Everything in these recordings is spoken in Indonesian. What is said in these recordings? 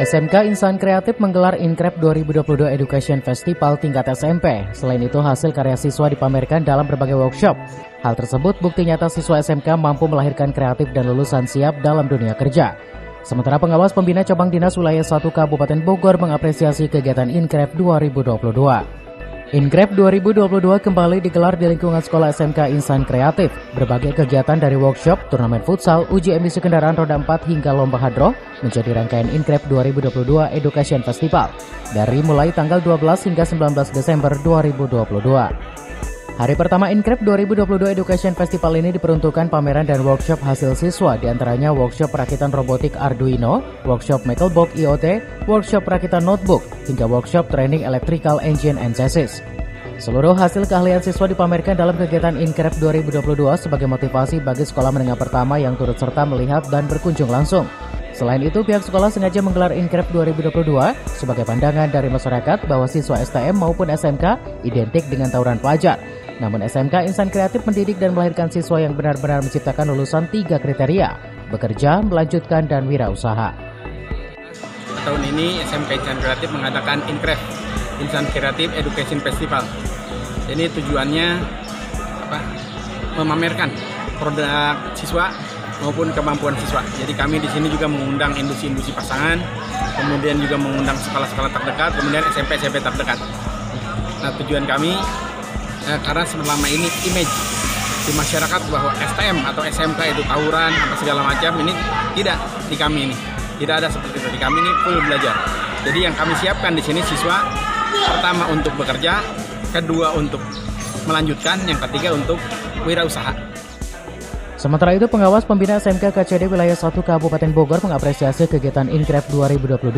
SMK Insan Kreatif menggelar Inkrep 2022 Education Festival tingkat SMP. Selain itu, hasil karya siswa dipamerkan dalam berbagai workshop. Hal tersebut bukti nyata siswa SMK mampu melahirkan kreatif dan lulusan siap dalam dunia kerja. Sementara pengawas pembina cabang dinas wilayah 1 Kabupaten Bogor mengapresiasi kegiatan Inkrep 2022. Inkrep 2022 kembali digelar di lingkungan sekolah SMK Insan Kreatif. Berbagai kegiatan dari workshop, turnamen futsal, uji emisi kendaraan roda 4 hingga lomba hadroh menjadi rangkaian Inkrep 2022 Education Festival dari mulai tanggal 12 hingga 19 Desember 2022. Hari pertama Inkrep 2022 Education Festival ini diperuntukkan pameran dan workshop hasil siswa, diantaranya workshop perakitan robotik Arduino, workshop Metalbox IoT, workshop perakitan notebook, hingga workshop training electrical engine and chassis. Seluruh hasil keahlian siswa dipamerkan dalam kegiatan Inkrep 2022 sebagai motivasi bagi sekolah menengah pertama yang turut serta melihat dan berkunjung langsung. Selain itu, pihak sekolah sengaja menggelar Inkrep 2022 sebagai pandangan dari masyarakat bahwa siswa STM maupun SMK identik dengan tawuran pelajar. Namun SMK Insan Kreatif mendidik dan melahirkan siswa yang benar-benar menciptakan lulusan 3 kriteria: bekerja, melanjutkan, dan wirausaha. Tahun ini SMK Insan Kreatif mengadakan Inkrep Insan Kreatif Education Festival. Ini tujuannya memamerkan produk siswa maupun kemampuan siswa. Jadi kami di sini juga mengundang industri-industri pasangan, kemudian juga mengundang sekolah-sekolah terdekat, kemudian SMP-SMP terdekat. Nah, tujuan kami karena selama ini image di masyarakat bahwa STM atau SMK itu tawuran apa segala macam, ini tidak di kami ini. Tidak ada seperti itu. Di kami ini full belajar. Jadi yang kami siapkan di sini siswa pertama untuk bekerja, kedua untuk melanjutkan, yang ketiga untuk wirausaha. Sementara itu, pengawas pembina SMK KCD wilayah 1 Kabupaten Bogor mengapresiasi kegiatan Inkrep 2022.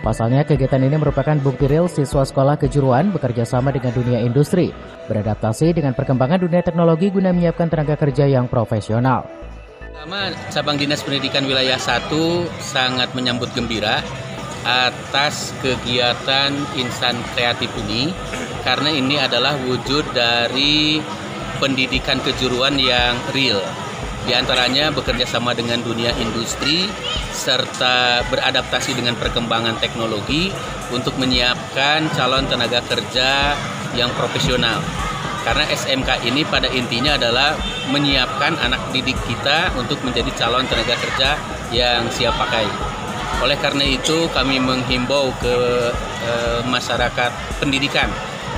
Pasalnya, kegiatan ini merupakan bukti real siswa sekolah kejuruan bekerja sama dengan dunia industri, beradaptasi dengan perkembangan dunia teknologi guna menyiapkan tenaga kerja yang profesional. Pertama, Cabang Dinas Pendidikan Wilayah 1 sangat menyambut gembira atas kegiatan Insan Kreatif ini, karena ini adalah wujud dari pendidikan kejuruan yang real. Di antaranya bekerja sama dengan dunia industri serta beradaptasi dengan perkembangan teknologi untuk menyiapkan calon tenaga kerja yang profesional. Karena SMK ini pada intinya adalah menyiapkan anak didik kita untuk menjadi calon tenaga kerja yang siap pakai. Oleh karena itu kami menghimbau ke masyarakat pendidikan,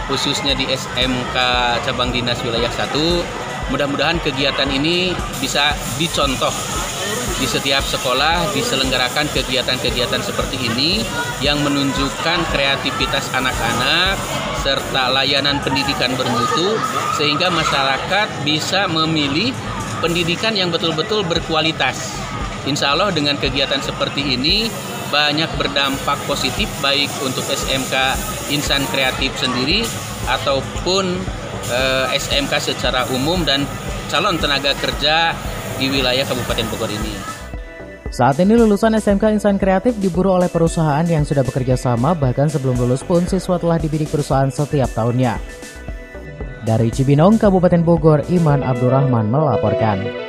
khususnya di SMK Cabang Dinas Wilayah 1, mudah-mudahan kegiatan ini bisa dicontoh di setiap sekolah, diselenggarakan kegiatan-kegiatan seperti ini yang menunjukkan kreativitas anak-anak serta layanan pendidikan bermutu, sehingga masyarakat bisa memilih pendidikan yang betul-betul berkualitas. Insya Allah dengan kegiatan seperti ini banyak berdampak positif baik untuk SMK Insan Kreatif sendiri ataupun SMK secara umum dan calon tenaga kerja di wilayah Kabupaten Bogor ini. Saat ini lulusan SMK Insan Kreatif diburu oleh perusahaan yang sudah bekerja sama, bahkan sebelum lulus pun siswa telah dibidik perusahaan setiap tahunnya. Dari Cibinong, Kabupaten Bogor, Iman Abdurrahman melaporkan.